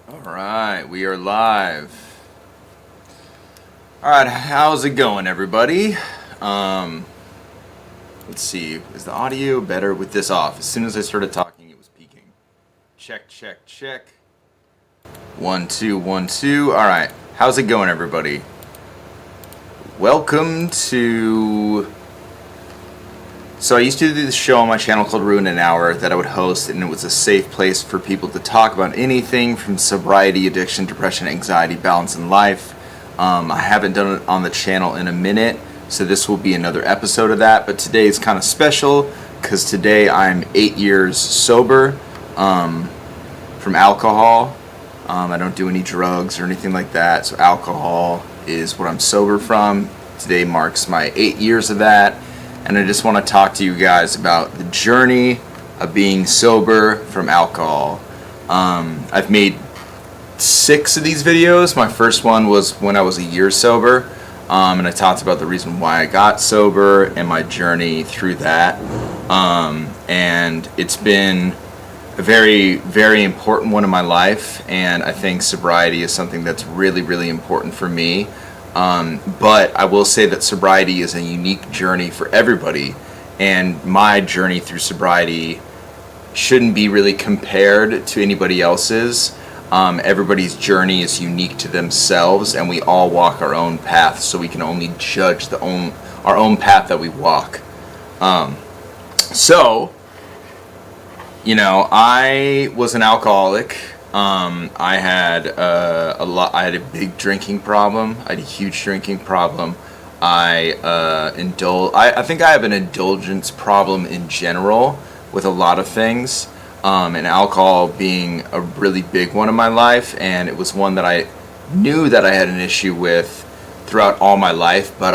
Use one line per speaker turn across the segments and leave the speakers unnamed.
Alright, we are live. Alright, how's it going, everybody? Let's see, is the audio better with this off? As soon as I started talking, it was peaking. Check, check, check. 1, 2, 1, 2. Alright, how's it going, everybody? Welcome to... So I used to do this show on my channel called Ruin an Hour that I would host, and it was a safe place for people to talk about anything from sobriety, addiction, depression, anxiety, balance in life. I haven't done it on the channel in a minute, so this will be another episode of that. But today is kind of special because today I'm 8 years sober from alcohol. I don't do any drugs or anything like that, so alcohol is what I'm sober from. Today marks my 8 years of that. And I just want to talk to you guys about the journey of being sober from alcohol. I've made 6 of these videos. My first one was when I was a year sober, and I talked about the reason why I got sober and my journey through that. And it's been a very, very important one in my life, and I think sobriety is something that's really, really important for me. But I will say that sobriety is a unique journey for everybody, and my journey through sobriety shouldn't be really compared to anybody else's. Everybody's journey is unique to themselves, and we all walk our own path, so we can only judge our own path that we walk. I was an alcoholic. I had I had a big drinking problem. I had a huge drinking problem. I think I have an indulgence problem in general with a lot of things, and alcohol being a really big one in my life. And it was one that I knew that I had an issue with throughout all my life, but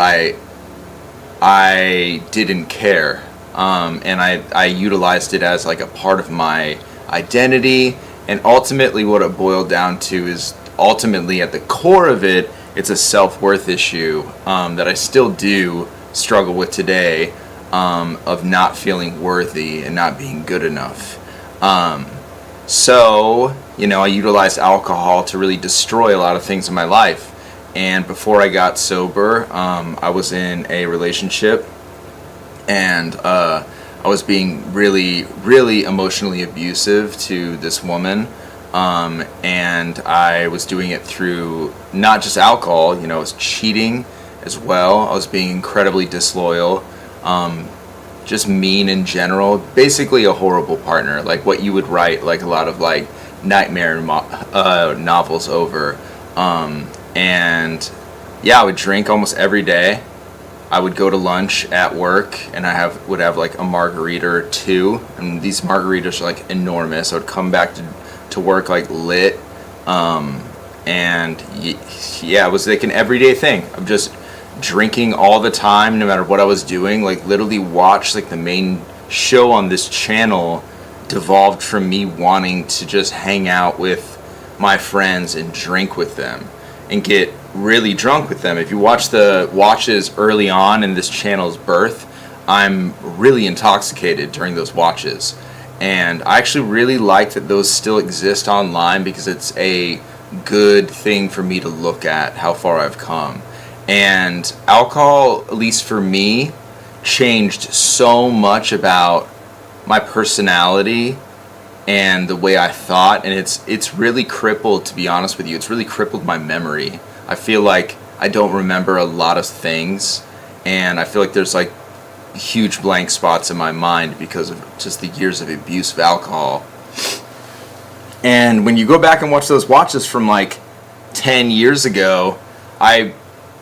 I didn't care, and I utilized it as like a part of my identity. And ultimately what it boiled down to is, ultimately at the core of it, it's a self-worth issue that I still do struggle with today, of not feeling worthy and not being good enough. I utilized alcohol to really destroy a lot of things in my life. And before I got sober, I was in a relationship, and I was being really, really emotionally abusive to this woman, and I was doing it through not just alcohol. I was cheating as well. I was being incredibly disloyal, just mean in general. Basically a horrible partner, like what you would write like a lot of like nightmare novels over. I would drink almost every day. I would go to lunch at work, and I would have like a margarita or two, and these margaritas are like enormous. I would come back to work like lit, it was like an everyday thing. I'm just drinking all the time, no matter what I was doing. Like literally watch like the main show on this channel devolved from me wanting to just hang out with my friends and drink with them and get really drunk with them. If you watch the watches early on in this channel's birth, I'm really intoxicated during those watches. And I actually really like that those still exist online, because it's a good thing for me to look at how far I've come. And alcohol, at least for me, changed so much about my personality and the way I thought, and it's really crippled, to be honest with you. It's really crippled my memory. I feel like I don't remember a lot of things, and I feel like there's like huge blank spots in my mind because of just the years of abuse of alcohol. And when you go back and watch those watches from like 10 years ago,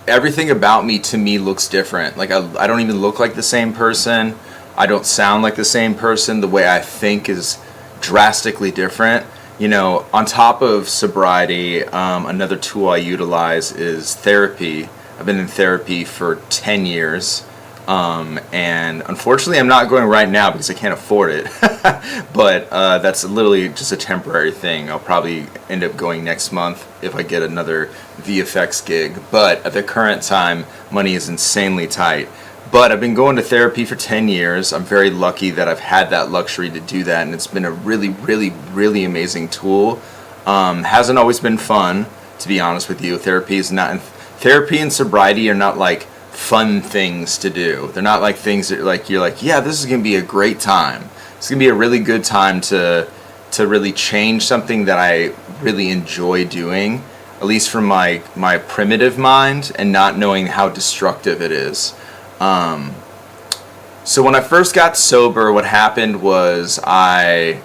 everything about me, to me, looks different. Like I don't even look like the same person. I don't sound like the same person. The way I think is drastically different. On top of sobriety, another tool I utilize is therapy. I've been in therapy for 10 years, and unfortunately I'm not going right now because I can't afford it. But that's literally just a temporary thing. I'll probably end up going next month if I get another VFX gig. But at the current time, money is insanely tight. But I've been going to therapy for 10 years. I'm very lucky that I've had that luxury to do that, and it's been a really, really, really amazing tool. Hasn't always been fun, to be honest with you. Therapy and sobriety are not like fun things to do. They're not like things that like you're like, yeah, this is gonna be a great time. It's gonna be a really good time to really change something that I really enjoy doing, at least from my primitive mind, and not knowing how destructive it is. So when I first got sober, what happened was I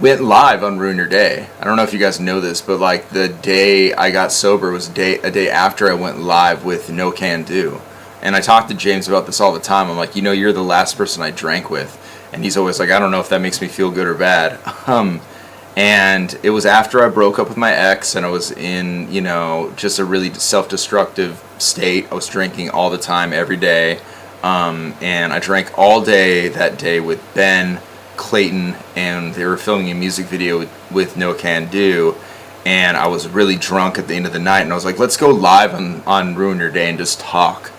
went live on Ruin Your Day. I don't know if you guys know this, but like the day I got sober was a day after I went live with No Can Do. And I talk to James about this all the time. I'm like, you're the last person I drank with. And he's always like, I don't know if that makes me feel good or bad. And it was after I broke up with my ex and I was in, just a really self-destructive state. I was drinking all the time, every day. And I drank all day that day with Ben, Clayton, and they were filming a music video with No Can Do, and I was really drunk at the end of the night, and I was like, let's go live on Ruin Your Day and just talk.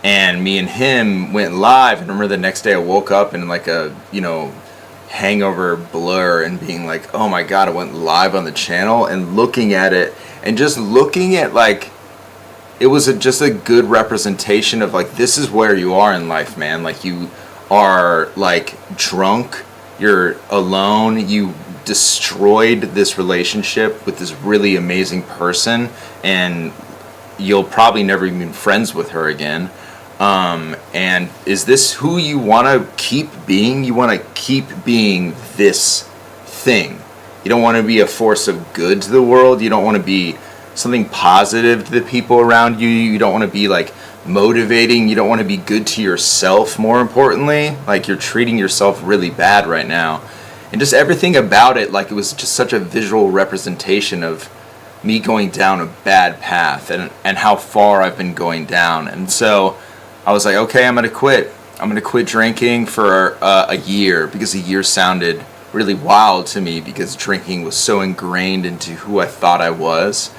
And me and him went live, and I remember the next day I woke up in like a hangover blur and being like, oh my god, I went live on the channel, and looking at it and just looking at like it was just a good representation of like, this is where you are in life, man. Like, you are like drunk, you're alone, you destroyed this relationship with this really amazing person, and you'll probably never even be friends with her again. And is this who you want to keep being? You want to keep being this thing. You don't want to be a force of good to the world. You don't want to be something positive to the people around you. You don't want to be like motivating. You don't want to be good to yourself, more importantly. Like, you're treating yourself really bad right now. And just everything about it, like, it was just such a visual representation of me going down a bad path and how far I've been going down. And so I was like, okay, I'm going to quit. I'm going to quit drinking for a year, because a year sounded really wild to me, because drinking was so ingrained into who I thought I was.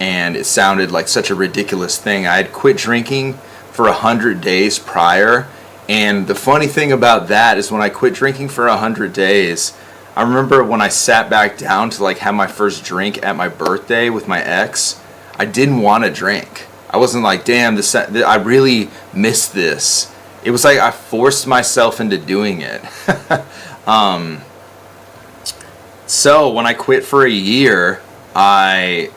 And it sounded like such a ridiculous thing. I had quit drinking for 100 days prior. And the funny thing about that is, when I quit drinking for 100 days, I remember when I sat back down to like have my first drink at my birthday with my ex, I didn't want to drink. I wasn't like, damn, I really missed this. It was like I forced myself into doing it. So when I quit for a year, I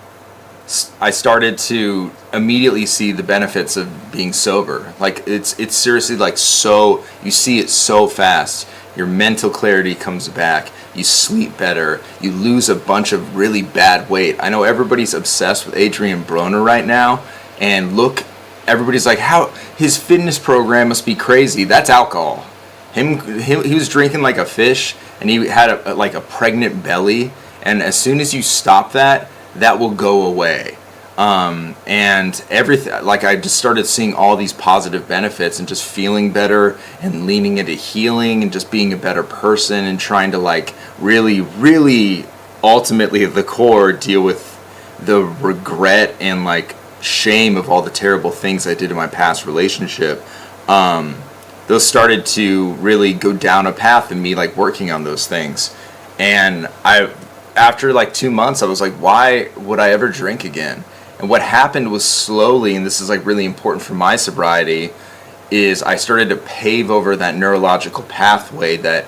started to immediately see the benefits of being sober. Like, it's seriously like, so you see it so fast. Your mental clarity comes back. You sleep better. You lose a bunch of really bad weight. I know everybody's obsessed with Adrian Broner right now, and look, everybody's like, how his fitness program must be crazy. That's alcohol. He was drinking like a fish, and he had a pregnant belly. And as soon as you stop that will go away. And everything, like, I just started seeing all these positive benefits and just feeling better and leaning into healing and just being a better person and trying to like really, really ultimately at the core deal with the regret and like shame of all the terrible things I did in my past relationship. Those started to really go down a path of me like working on those things. And after like 2 months, I was like, why would I ever drink again? And what happened was, slowly, and this is like really important for my sobriety, is I started to pave over that neurological pathway that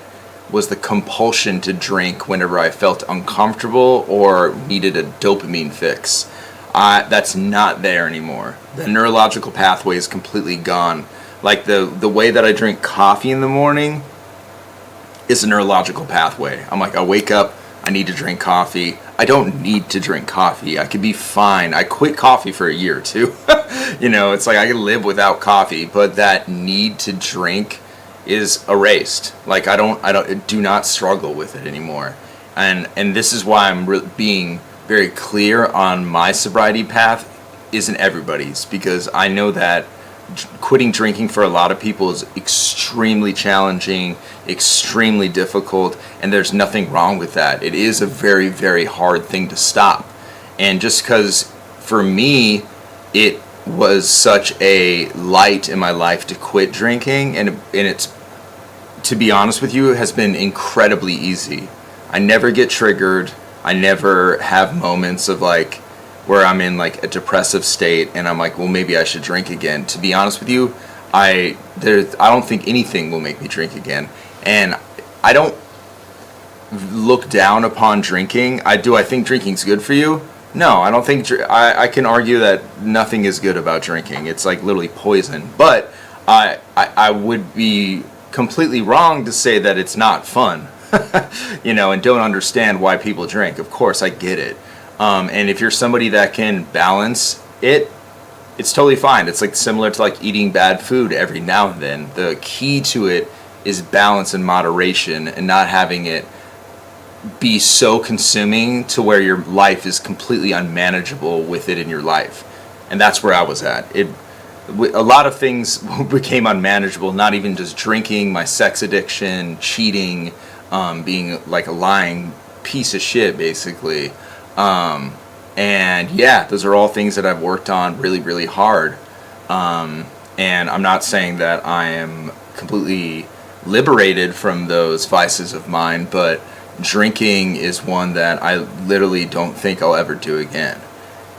was the compulsion to drink whenever I felt uncomfortable or needed a dopamine fix. That's not there anymore. The neurological pathway is completely gone. Like, the way that I drink coffee in the morning is a neurological pathway. I'm like, I wake up, I need to drink coffee. I don't need to drink coffee. I could be fine. I quit coffee for a year too. It's like I can live without coffee, but that need to drink is erased. Like, I do not struggle with it anymore. And this is why I'm being very clear on my sobriety path isn't everybody's, because I know that quitting drinking for a lot of people is extremely challenging, extremely difficult, and there's nothing wrong with that. It is a very, very hard thing to stop. And just because for me it was such a light in my life to quit drinking, and it's, to be honest with you, it has been incredibly easy. I never get triggered. I never have moments of like where I'm in like a depressive state and I'm like, well, maybe I should drink again. To be honest with you, I don't think anything will make me drink again, and I don't look down upon drinking. I think drinking's good for you? No, I don't think. I can argue that nothing is good about drinking. It's like literally poison. But I would be completely wrong to say that it's not fun, and don't understand why people drink. Of course, I get it. And if you're somebody that can balance it, it's totally fine. It's like similar to like eating bad food every now and then. The key to it is balance and moderation, and not having it be so consuming to where your life is completely unmanageable with it in your life. And that's where I was at. A lot of things became unmanageable, not even just drinking, my sex addiction, cheating, being like a lying piece of shit, basically. And yeah, those are all things that I've worked on really, really hard. And I'm not saying that I am completely liberated from those vices of mine, but drinking is one that I literally don't think I'll ever do again.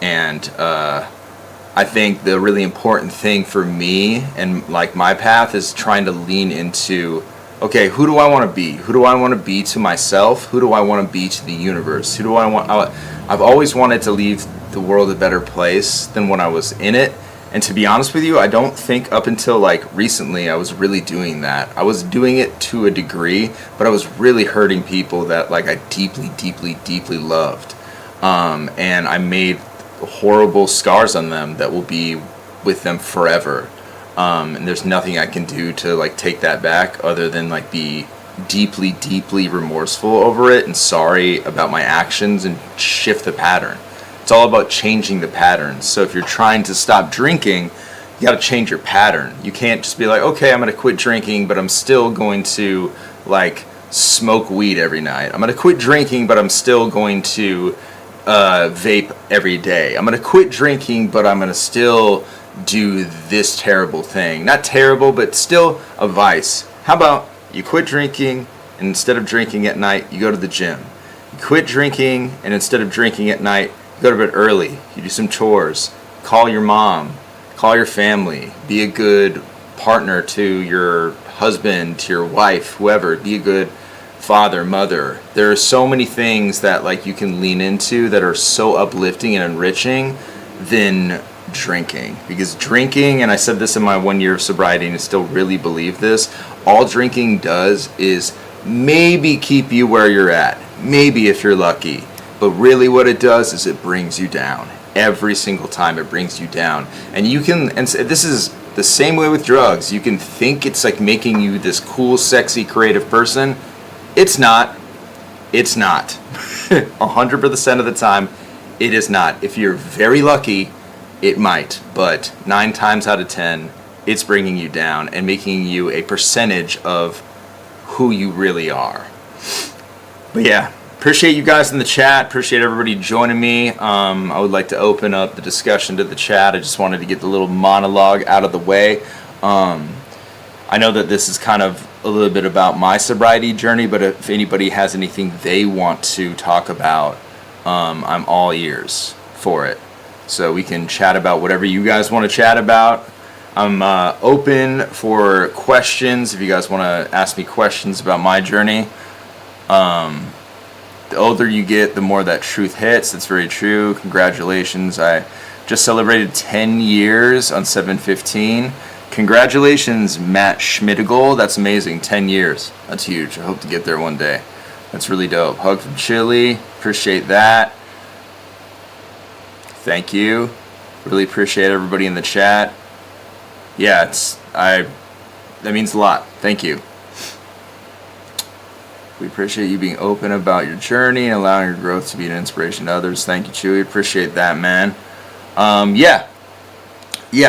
And I think the really important thing for me and like my path is trying to lean into, okay, who do I want to be? Who do I want to be to myself? Who do I want to be to the universe? Who do I want? I've always wanted to leave the world a better place than when I was in it. And to be honest with you, I don't think up until like recently I was really doing that. I was doing it to a degree, but I was really hurting people that like I deeply, deeply, deeply loved. And I made horrible scars on them that will be with them forever. And there's nothing I can do to like take that back other than like be deeply, deeply remorseful over it and sorry about my actions and shift the pattern. It's all about changing the patterns. So if you're trying to stop drinking, you got to change your pattern. You can't just be like, okay, I'm going to quit drinking, but I'm still going to like smoke weed every night. I'm going to quit drinking, but I'm still going to vape every day. I'm going to quit drinking, but I'm going to still do this terrible thing. Not terrible, but still a vice. How about you quit drinking, and instead of drinking at night, you go to the gym. You quit drinking, and instead of drinking at night, you go to bed early. You do some chores. Call your mom. Call your family. Be a good partner to your husband, to your wife, whoever. Be a good father, mother. There are so many things that like you can lean into that are so uplifting and enriching than drinking. Because drinking, and I said this in my 1 year of sobriety and I still really believe this, all drinking does is maybe keep you where you're at. Maybe if you're lucky. But really what it does is it brings you down. Every single time it brings you down. And you can, and this is the same way with drugs. You can think it's like making you this cool, sexy, creative person. It's not. It's not. 100% of the time, it is not. If you're very lucky, it might. But 9 times out of 10, it's bringing you down and making you a percentage of who you really are. But yeah. Appreciate you guys in the chat. Appreciate everybody joining me. I would like to open up the discussion to the chat. I just wanted to get the little monologue out of the way. I know that this is kind of a little bit about my sobriety journey, but if anybody has anything they want to talk about, I'm all ears for it. So we can chat about whatever you guys want to chat about. I'm open for questions if you guys want to ask me questions about my journey. The older you get, the more that truth hits. That's very true. Congratulations. I just celebrated 10 years on 7/15. Congratulations, Matt Schmidigel. That's amazing. 10 years. That's huge. I hope to get there one day. That's really dope. Hug from Chile. Appreciate that. Thank you. Really appreciate everybody in the chat. Yeah, that means a lot. Thank you. We appreciate you being open about your journey and allowing your growth to be an inspiration to others. Thank you, Chewy. Appreciate that, man. Yeah,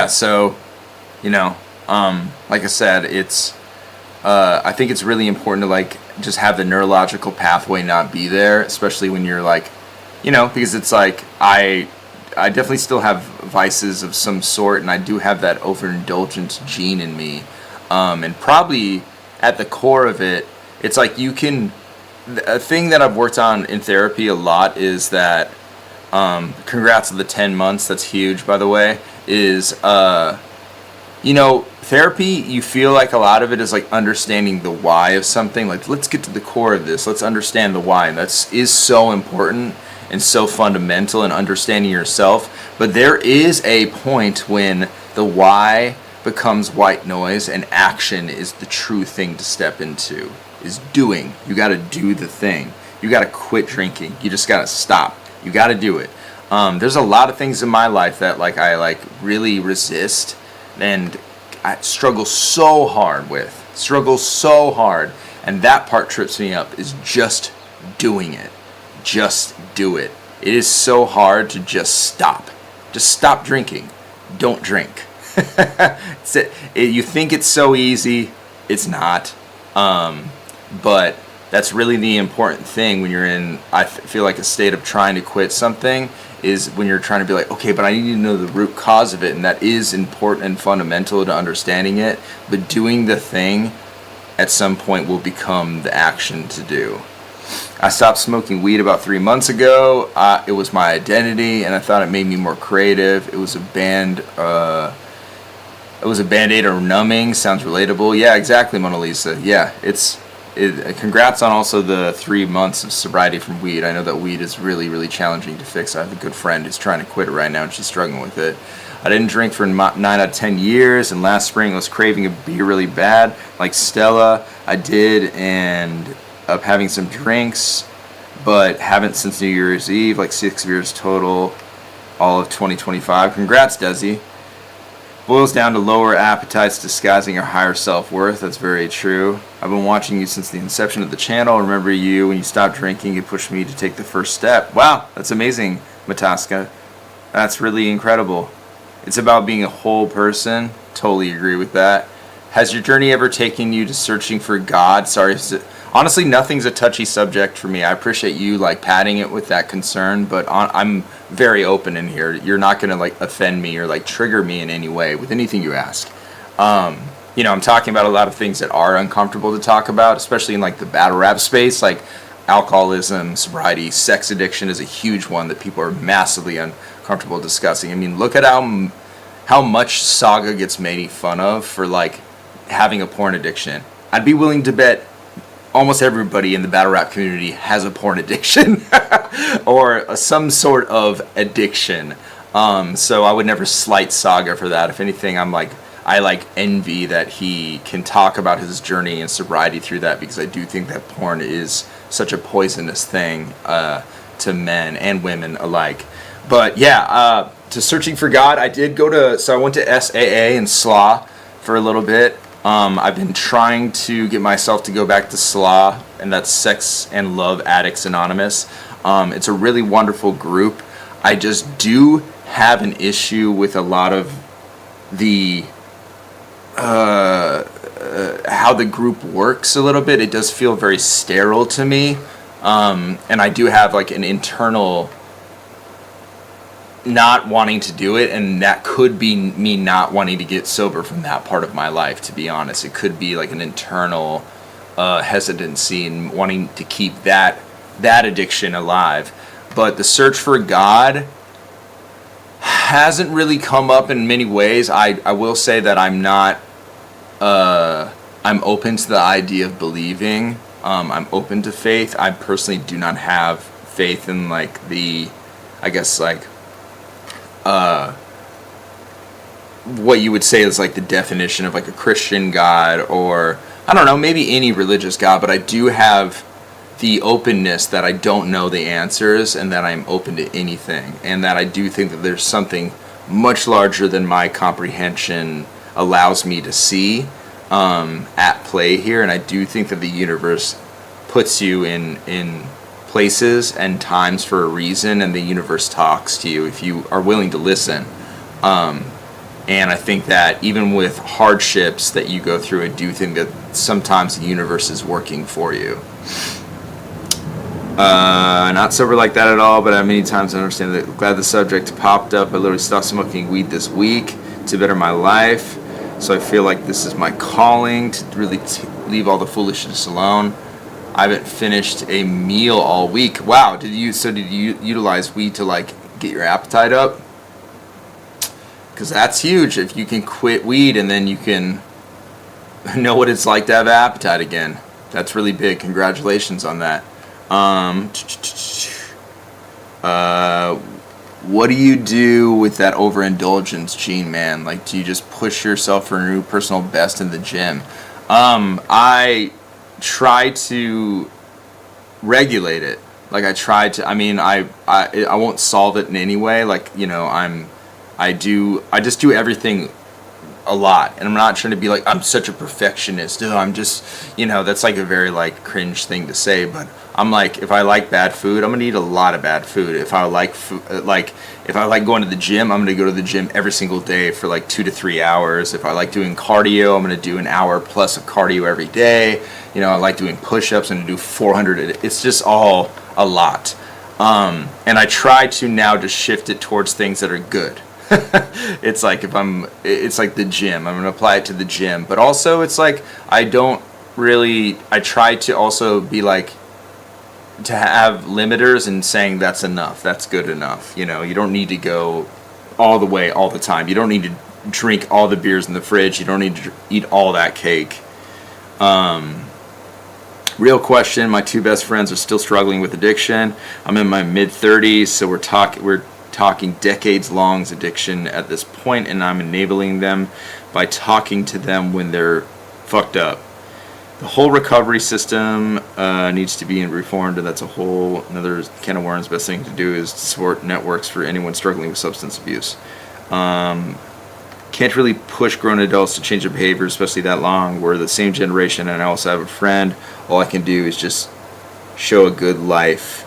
so, like I said, it's, I think it's really important to, like, just have the neurological pathway not be there, especially when you're, like, because it's, like, I definitely still have vices of some sort, and I do have that overindulgence gene in me. And probably at the core of it, it's like you can a thing that I've worked on in therapy a lot is that, congrats on the 10 months, that's huge, by the way, is, therapy, you feel like a lot of it is like understanding the why of something. Like, let's get to the core of this. Let's understand the why. And that is so important and so fundamental in understanding yourself. But there is a point when the why becomes white noise and action is the true thing to step into, is doing. You got to do the thing. You got to quit drinking. You just got to stop. You got to do it. There's a lot of things in my life that I really resist and I struggle so hard with. And that part trips me up, is just doing it. Just do it. It is so hard to just stop. Just stop drinking. Don't drink. You think it's so easy. It's not. But that's really the important thing when you're in, I feel like, a state of trying to quit something, is when you're trying to be like, okay, but I need to know the root cause of it, and that is important and fundamental to understanding it, but doing the thing at some point will become the action to do. I stopped smoking weed about 3 months ago. It was my identity, and I thought it made me more creative. It was a Band-Aid or numbing. Sounds relatable. Yeah, exactly, Mona Lisa. Yeah, congrats on also the 3 months of sobriety from weed. I know that weed is really, really challenging to fix. I have a good friend who's trying to quit it right now, and she's struggling with it. I didn't drink for 9 out of 10 years, and last spring I was craving a beer really bad, like Stella. I did end up having some drinks, but haven't since New Year's Eve, like 6 beers total, all of 2025. Congrats, Desi. Boils down to lower appetites disguising our higher self-worth. That's very true. I've been watching you since the inception of the channel. I remember you when you stopped drinking. It pushed me to take the first step. Wow, that's amazing, Mataska. That's really incredible. It's about being a whole person. Totally agree with that. Has your journey ever taken you to searching for God? Sorry, honestly, nothing's a touchy subject for me. I appreciate you padding it with that concern, but I'm very open in here. You're not going to offend me or trigger me in any way with anything you ask. I'm talking about a lot of things that are uncomfortable to talk about, especially in the battle rap space, like alcoholism, sobriety, sex addiction is a huge one that people are massively uncomfortable discussing. I mean, look at how much Saga gets made fun of for having a porn addiction. I'd be willing to bet almost everybody in the battle rap community has a porn addiction or some sort of addiction. So I would never slight Saga for that. If anything, I envy that he can talk about his journey and sobriety through that, because I do think that porn is such a poisonous thing to men and women alike. But yeah, to searching for God, I went to SAA and SLA for a little bit. I've been trying to get myself to go back to SLA, and that's Sex and Love Addicts Anonymous. It's a really wonderful group. I just do have an issue with a lot of the how the group works a little bit. It does feel very sterile to me, and I do have an internal not wanting to do it, and that could be me not wanting to get sober from that part of my life, to be honest. It could be an internal hesitancy and wanting to keep that addiction alive. But the search for God hasn't really come up in many ways. I will say that I'm not I'm open to the idea of believing. I'm open to faith. I personally do not have faith in what you would say is the definition of a Christian God, or I don't know, maybe any religious God, but I do have the openness that I don't know the answers, and that I'm open to anything, and that I do think that there's something much larger than my comprehension allows me to see at play here. And I do think that the universe puts you in places and times for a reason, and the universe talks to you if you are willing to listen. And I think that even with hardships that you go through, I do think that sometimes the universe is working for you. Not sober like that at all, but many times I understand that. Glad the subject popped up. I literally stopped smoking weed this week to better my life. So I feel like this is my calling to really leave all the foolishness alone. I haven't finished a meal all week. Wow, did you utilize weed to like get your appetite up? Because that's huge. If you can quit weed and then you can know what it's like to have an appetite again. That's really big. Congratulations on that. What do you do with that overindulgence gene, man? Like, do you just push yourself for a new personal best in the gym? I try to regulate it. Like, I try to. I mean, I won't solve it in any way. Like, you know, I just do everything a lot, and I'm not trying to be like I'm such a perfectionist. Oh, I'm just, you know, that's like a very like cringe thing to say, but I'm like, if I like bad food, I'm gonna eat a lot of bad food. If I like if I like going to the gym, I'm gonna go to the gym every single day for like 2 to 3 hours. If I like doing cardio, I'm gonna do an hour plus of cardio every day. You know, I like doing push-ups and do 400. It's just all a lot, and I try to now just shift it towards things that are good. It's like it's like the gym. I'm gonna apply it to the gym, but also it's like I try to also be like to have limiters and saying that's enough, that's good enough. You know, you don't need to go all the way all the time. You don't need to drink all the beers in the fridge. You don't need to eat all that cake. Real question: my 2 best friends are still struggling with addiction. I'm in my mid-30s, so we're talking decades-long addiction at this point, and I'm enabling them by talking to them when they're fucked up. The whole recovery system needs to be reformed, and that's a whole another can of worms. Best thing to do is to support networks for anyone struggling with substance abuse. Can't really push grown adults to change their behavior, especially that long. We're the same generation, and I also have a friend. All I can do is just show a good life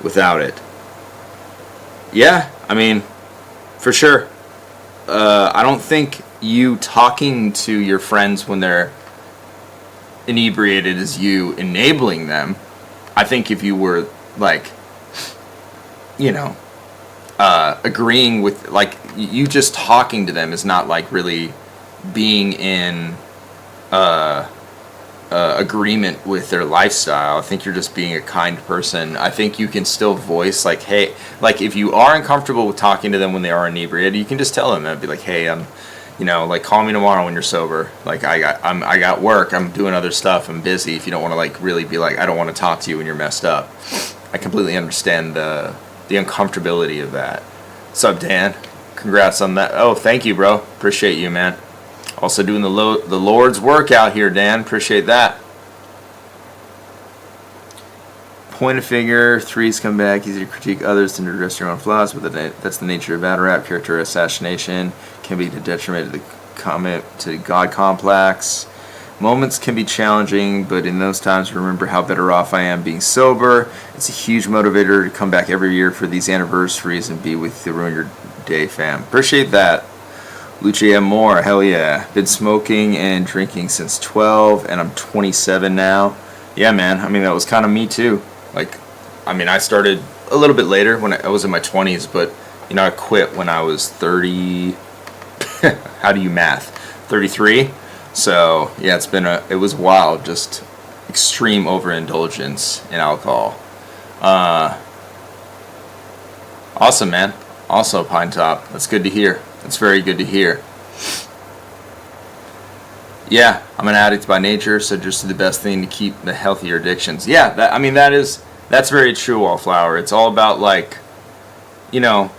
without it. Yeah, I mean, for sure. I don't think you talking to your friends when they're inebriated is you enabling them. I think if you were, like, you know, agreeing with, like, you just talking to them is not, like, really being in agreement with their lifestyle. I think you're just being a kind person. I think you can still voice like, hey, like if you are uncomfortable with talking to them when they are inebriated, you can just tell them and be like, hey, you know, like call me tomorrow when you're sober. Like I got work. I'm doing other stuff. I'm busy. If you don't want to like really be like, I don't want to talk to you when you're messed up. I completely understand the uncomfortability of that. What's up, Dan? Congrats on that. Oh, thank you, bro. Appreciate you, man. Also doing the Lord's work out here, Dan. Appreciate that. Point a finger. Threes come back. Easy to critique others than to address your own flaws. But that's the nature of bad rap. Character assassination can be to detriment to the God complex. Moments can be challenging, but in those times, remember how better off I am being sober. It's a huge motivator to come back every year for these anniversaries and be with the Ruin Your Day fam. Appreciate that. Lucia Moore, hell yeah. Been smoking and drinking since 12, and I'm 27 now. Yeah, man. I mean, that was kind of me too. Like, I mean, I started a little bit later when I was in my 20s, but, you know, I quit when I was 30. How do you math? 33. So, yeah, it was wild. Just extreme overindulgence in alcohol. Awesome, man. Also, Pine Top. That's good to hear. That's very good to hear. Yeah, I'm an addict by nature, so just the best thing to keep the healthier addictions. Yeah, that's very true, Wallflower. It's all about, like, you know,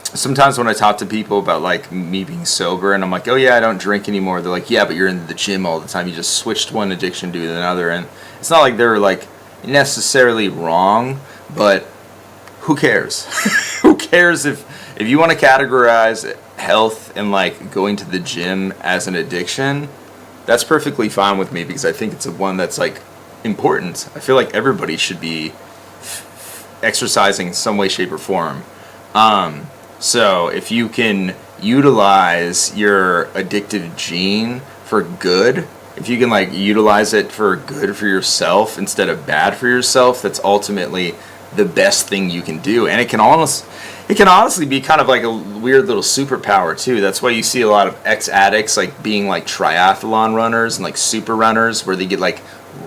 sometimes when I talk to people about, like, me being sober, and I'm like, oh yeah, I don't drink anymore, they're like, yeah, but you're in the gym all the time. You just switched one addiction to another, and it's not like they're, like, necessarily wrong, but who cares? Who cares if you want to categorize health and like going to the gym as an addiction? That's perfectly fine with me because I think it's one that's like important. I feel like everybody should be exercising in some way, shape, or form. So if you can utilize your addictive gene for good, if you can like utilize it for good for yourself instead of bad for yourself, that's ultimately the best thing you can do. And it can honestly be kind of like a weird little superpower too. That's why you see a lot of ex-addicts like being like triathlon runners and like super runners where they get like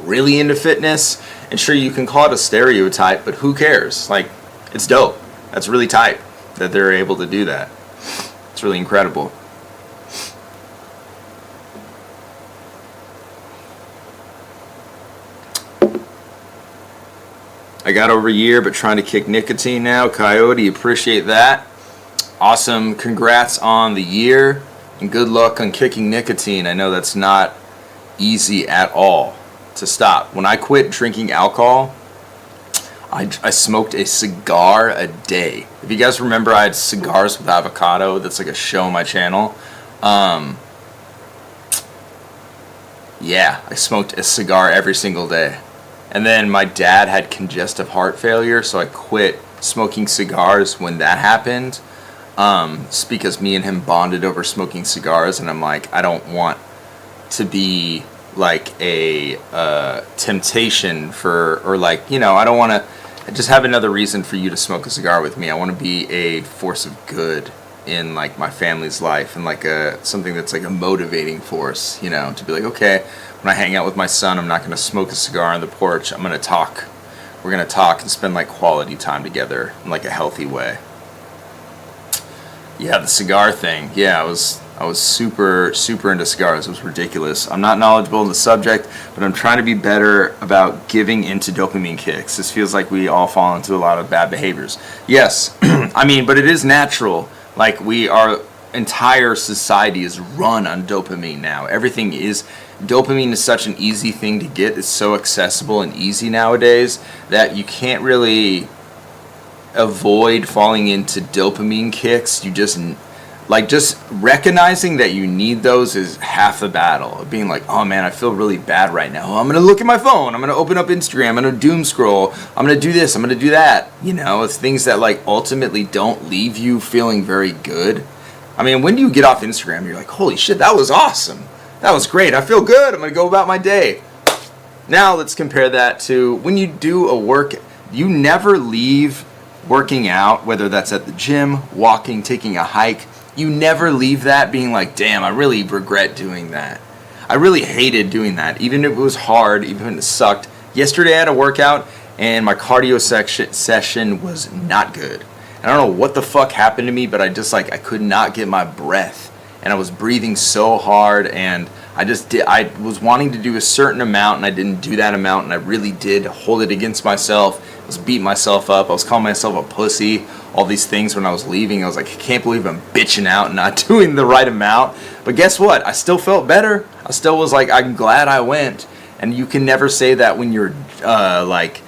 really into fitness. And sure, you can call it a stereotype, but who cares? Like, it's dope. That's really tight that they're able to do that. It's really incredible. I got over a year, but trying to kick nicotine now. Coyote, appreciate that. Awesome. Congrats on the year, and good luck on kicking nicotine. I know that's not easy at all to stop. When I quit drinking alcohol, I smoked a cigar a day. If you guys remember, I had Cigars with Avocado. That's like a show on my channel. Yeah, I smoked a cigar every single day. And then my dad had congestive heart failure, so I quit smoking cigars when that happened. It's because me and him bonded over smoking cigars, and I'm like, I don't want to be like a temptation for, or like, you know, I don't want to just have another reason for you to smoke a cigar with me. I want to be a force of good in like my family's life, and like something that's like a motivating force, you know, to be like, okay, when I hang out with my son, I'm not going to smoke a cigar on the porch. I'm going to talk. We're going to talk and spend like quality time together in like a healthy way. Yeah, the cigar thing. Yeah, I was super into cigars. It was ridiculous. I'm not knowledgeable in the subject, but I'm trying to be better about giving into dopamine kicks. This feels like we all fall into a lot of bad behaviors. Yes, I mean, but it is natural. Like, our entire society is run on dopamine now. Everything is, dopamine is such an easy thing to get. It's so accessible and easy nowadays that you can't really avoid falling into dopamine kicks. You just recognizing that you need those is half the battle. Being like, oh man, I feel really bad right now. I'm going to look at my phone. I'm going to open up Instagram. I'm going to doom scroll. I'm going to do this. I'm going to do that. You know, it's things that like ultimately don't leave you feeling very good. I mean, when do you get off Instagram? You're like, holy shit, that was awesome. That was great. I feel good. I'm going to go about my day. Now let's compare that to when you do a work. You never leave working out, whether that's at the gym, walking, taking a hike. You never leave that being like, damn, I really regret doing that. I really hated doing that, even if it was hard, even if it sucked. Yesterday I had a workout, and my cardio session was not good. And I don't know what the fuck happened to me, but I could not get my breath. And I was breathing so hard, and I was wanting to do a certain amount, and I didn't do that amount, and I really did hold it against myself. I was beating myself up. I was calling myself a pussy. All these things when I was leaving. I was like, I can't believe I'm bitching out and not doing the right amount. But guess what? I still felt better. I still was like, I'm glad I went. And you can never say that when you're like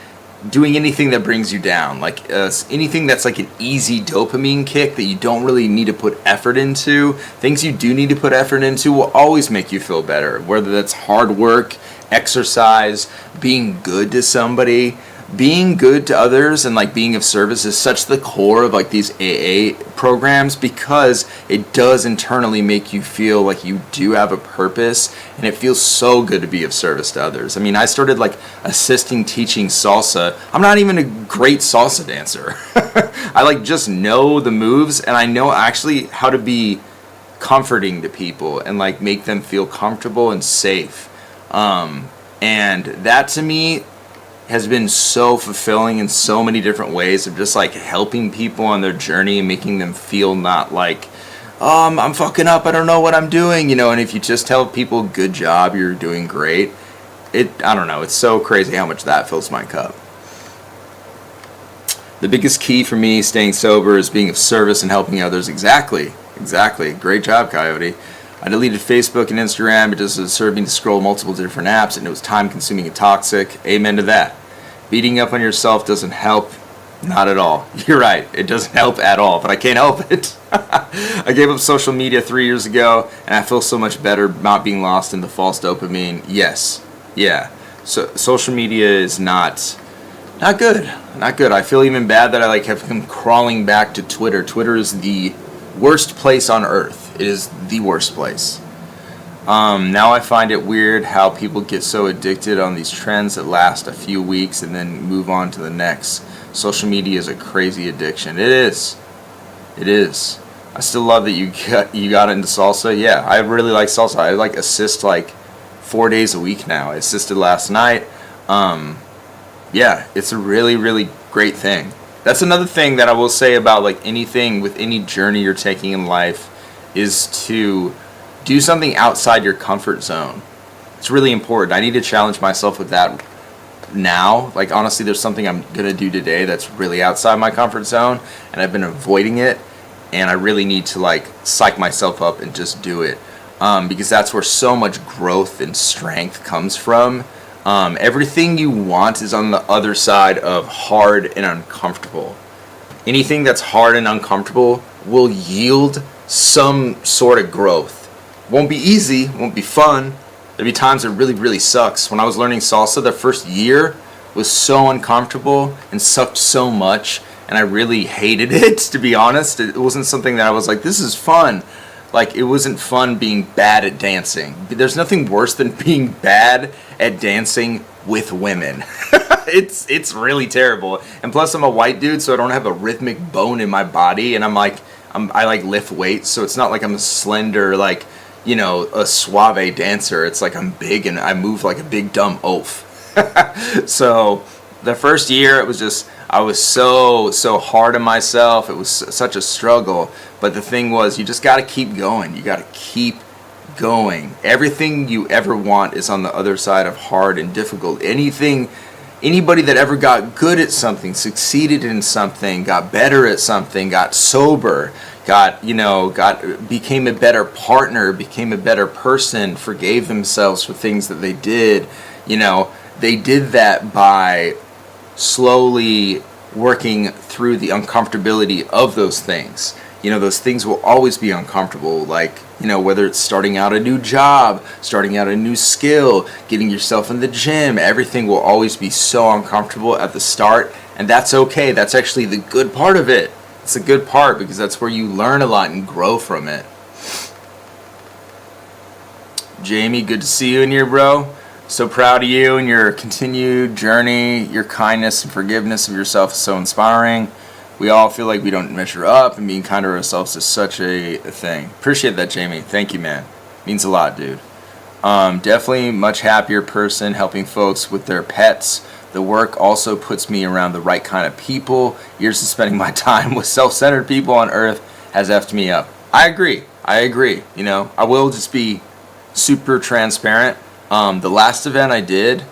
doing anything that brings you down. Like anything that's like an easy dopamine kick that you don't really need to put effort into. Things you do need to put effort into will always make you feel better. Whether that's hard work, exercise, being good to somebody. Being good to others and like being of service is such the core of like these AA programs, because it does internally make you feel like you do have a purpose, and it feels so good to be of service to others. I mean, I started like assisting teaching salsa. I'm not even a great salsa dancer. I like just know the moves, and I know actually how to be comforting to people and like make them feel comfortable and safe. And that to me has been so fulfilling in so many different ways of just like helping people on their journey and making them feel not like, oh, I'm fucking up, I don't know what I'm doing, you know. And if you just tell people, good job, you're doing great, I don't know, it's so crazy how much that fills my cup. The biggest key for me staying sober is being of service and helping others. Exactly. Great job, Coyote. I deleted Facebook and Instagram. It just served me to scroll multiple different apps, and it was time-consuming and toxic. Amen to that. Beating up on yourself doesn't help. Not at all. You're right. It doesn't help at all, but I can't help it. I gave up social media 3 years ago, and I feel so much better not being lost in the false dopamine. Yes. Yeah. So social media is not good. Not good. I feel even bad that I like have come crawling back to Twitter. Twitter is the worst place on earth. It is the worst place. Now I find it weird how people get so addicted on these trends that last a few weeks and then move on to the next. Social media is a crazy addiction. It is. I still love that you got into salsa. Yeah, I really like salsa. I like assist like 4 days a week now. I assisted last night. Yeah, it's a really, really great thing. That's another thing that I will say about like anything with any journey you're taking in life is to do something outside your comfort zone. It's really important. I need to challenge myself with that now. Like honestly, there's something I'm gonna do today that's really outside my comfort zone, and I've been avoiding it, and I really need to like psych myself up and just do it, because that's where so much growth and strength comes from. Everything you want is on the other side of hard and uncomfortable. Anything that's hard and uncomfortable will yield some sort of growth. Won't be easy, won't be fun. There'll be times it really, really sucks. When I was learning salsa, the first year was so uncomfortable and sucked so much, and I really hated it, to be honest. It wasn't something that I was like, this is fun. Like, it wasn't fun being bad at dancing. There's nothing worse than being bad at dancing with women. It's really terrible. And plus, I'm a white dude, so I don't have a rhythmic bone in my body, and I like lift weights, so it's not like I'm a slender, like, you know, a suave dancer. It's like I'm big and I move like a big dumb oaf. So the first year it was just, I was so hard on myself. It was such a struggle. But the thing was, you just got to keep going. You got to keep going. Everything you ever want is on the other side of hard and difficult. Anybody that ever got good at something, succeeded in something, got better at something, got sober, became a better partner, became a better person, forgave themselves for things that they did, they did that by slowly working through the uncomfortability of those things. Those things will always be uncomfortable, like, whether it's starting out a new job, starting out a new skill, getting yourself in the gym, everything will always be so uncomfortable at the start, and that's okay. That's actually the good part of it. It's a good part because that's where you learn a lot and grow from it. Jamie, good to see you in here, bro. So proud of you and your continued journey. Your kindness and forgiveness of yourself is so inspiring. We all feel like we don't measure up, and being kind to ourselves is such a thing. Appreciate that, Jamie. Thank you, man. Means a lot, dude. Definitely much happier person helping folks with their pets. The work also puts me around the right kind of people. Years of spending my time with self-centered people on earth has effed me up. I agree. I will just be super transparent. The last event I did,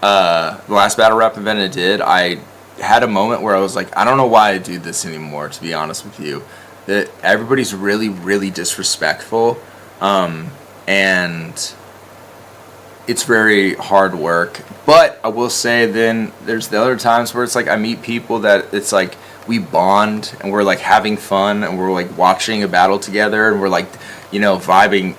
the last battle rap event I did, I had a moment where I was like, I don't know why I do this anymore, to be honest with you. That everybody's really, really disrespectful, and it's very hard work. But I will say, then there's the other times where it's like I meet people that it's like we bond and we're like having fun and we're like watching a battle together and we're like, vibing.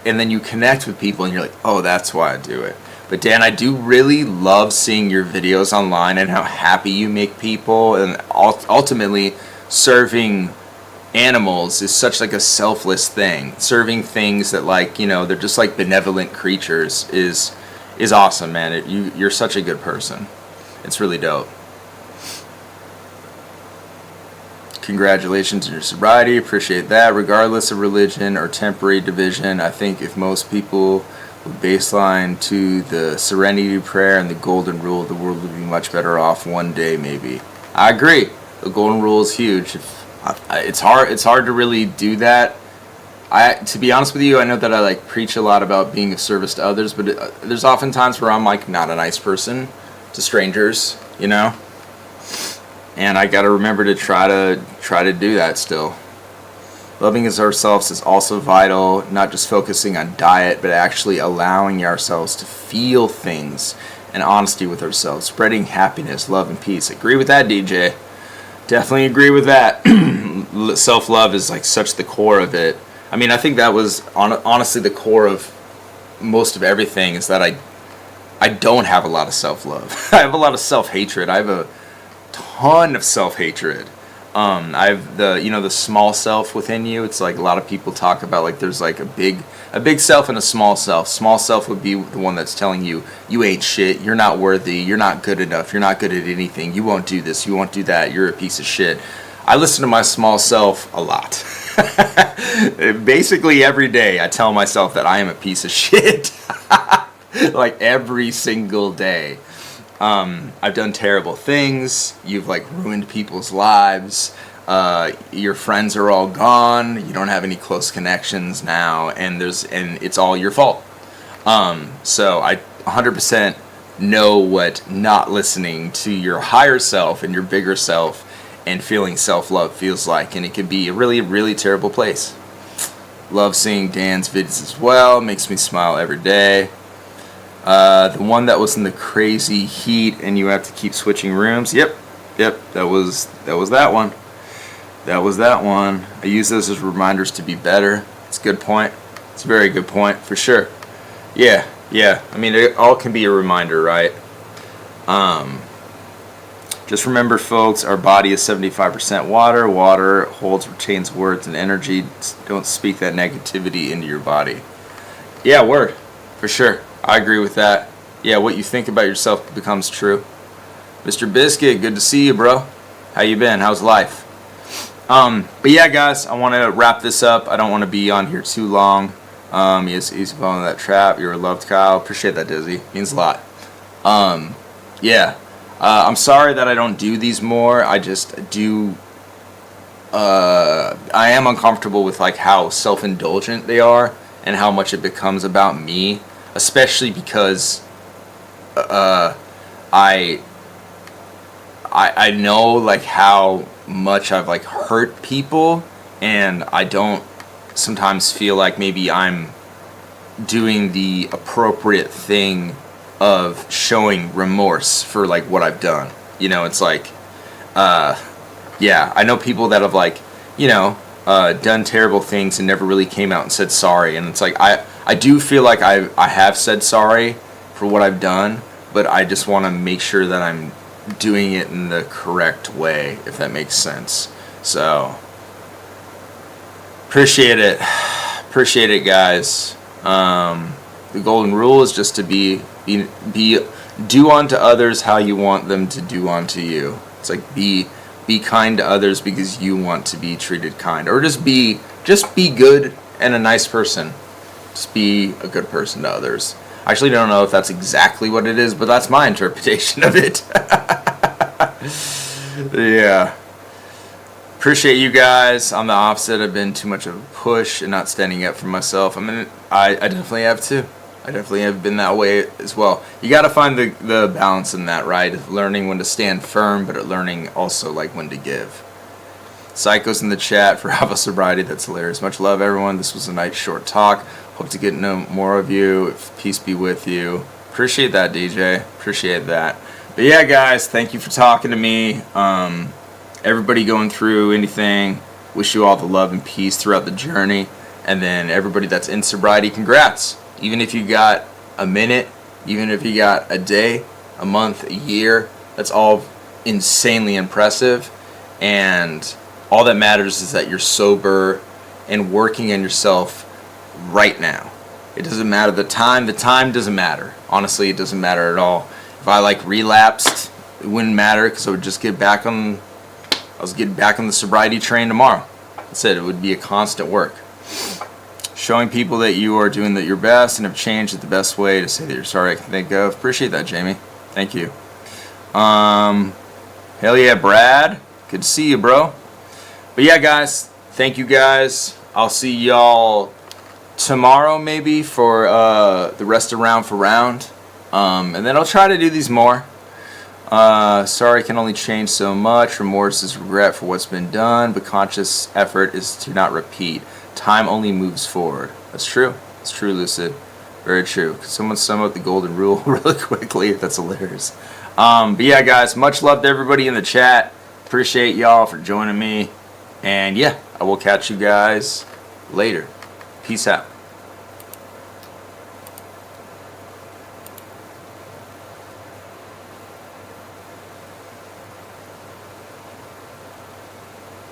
And then you connect with people and you're like, oh, that's why I do it. But Dan, I do really love seeing your videos online and how happy you make people, and ultimately serving animals is such like a selfless thing. Serving things that they're just like benevolent creatures is awesome, man. You're such a good person. It's really dope. Congratulations on your sobriety. Appreciate that. Regardless of religion or temporary division, I think if most people would baseline to the serenity prayer and the golden rule, the world would be much better off one day, maybe. I agree. The golden rule is huge. It's hard to really do that. To be honest with you, I know that I preach a lot about being of service to others, but there's often times where I'm not a nice person to strangers, and I gotta remember to try to do that still. Loving ourselves is also vital, not just focusing on diet, but actually allowing ourselves to feel things and honesty with ourselves, spreading happiness, love, and peace. Agree with that, DJ. Definitely agree with that. Self-love is such the core of it. I mean, I think that was honestly the core of most of everything, is that I don't have a lot of self-love. I have a lot of self-hatred. I have a ton of self-hatred. I have the small self within you. It's like a lot of people talk about there's a big self and a small self. Small self would be the one that's telling you ain't shit, you're not worthy, you're not good enough, you're not good at anything, you won't do this, you won't do that, you're a piece of shit. I listen to my small self a lot. Basically every day I tell myself that I am a piece of shit. Like every single day. I've done terrible things. You've like ruined people's lives. Your friends are all gone. You don't have any close connections now, and it's all your fault. So I 100% know what not listening to your higher self and your bigger self and feeling self-love feels like, and it can be a really, really terrible place. Love seeing Dan's vids as well. Makes me smile every day. The one that was in the crazy heat and you have to keep switching rooms. Yep, that was that one. That was that one. I use those as reminders to be better. It's a good point. It's a very good point, for sure. Yeah. I mean, it all can be a reminder, right? Just remember, folks, our body is 75% water. Water retains words and energy. Don't speak that negativity into your body. Yeah, word. For sure. I agree with that. Yeah, what you think about yourself becomes true. Mr. Biscuit, good to see you, bro. How you been? How's life? But yeah, guys, I want to wrap this up. I don't want to be on here too long. He's following that trap. You're loved, Kyle. Appreciate that, Dizzy. Means a lot. Yeah. I'm sorry that I don't do these more. I just do. I am uncomfortable with like how self-indulgent they are and how much it becomes about me, especially because I know like how much I've like hurt people, and I don't sometimes feel like maybe I'm doing the appropriate thing of showing remorse for like what I've done. You know, it's like yeah, I know people that have like, you know, done terrible things and never really came out and said sorry, and it's like I do feel like I have said sorry for what I've done, but I just want to make sure that I'm doing it in the correct way, if that makes sense. So appreciate it, guys. The golden rule is just to be do unto others how you want them to do unto you. It's like be kind to others because you want to be treated kind, or just be good and a nice person. Just be a good person to others. I actually don't know if that's exactly what it is, but that's my interpretation of it. Yeah. Appreciate you guys. I'm the opposite. I've been too much of a push and not standing up for myself. I mean, I definitely have too. I definitely have been that way as well. You got to find the balance in that, right? Learning when to stand firm, but learning also like when to give. Psychos in the chat for Years of Sobriety. That's hilarious. Much love, everyone. This was a nice short talk. Hope to get to know more of you. Peace be with you. Appreciate that, DJ. Appreciate that. But yeah, guys, thank you for talking to me. Everybody going through anything, wish you all the love and peace throughout the journey. And then everybody that's in sobriety, congrats. Even if you got a minute, even if you got a day, a month, a year, that's all insanely impressive. And all that matters is that you're sober and working on yourself right now. It doesn't matter the time doesn't matter. Honestly, it doesn't matter at all. If I like relapsed, it wouldn't matter because I would just get back on the sobriety train tomorrow. That's it. It would be a constant work. Showing people that you are doing your best and have changed it the best way to say that you're sorry I can think of. Appreciate that, Jamie. Thank you. Hell yeah, Brad. Good to see you, bro. But yeah, guys, thank you guys. I'll see y'all tomorrow maybe for the rest of Round for Round. And then I'll try to do these more. Sorry can only change so much. Remorse is regret for what's been done, but conscious effort is to not repeat. Time only moves forward. That's true. It's true, Lucid. Very true. Could someone sum up the golden rule really quickly? That's hilarious. But yeah, guys, much love to everybody in the chat. Appreciate y'all for joining me. And yeah, I will catch you guys later. Peace out.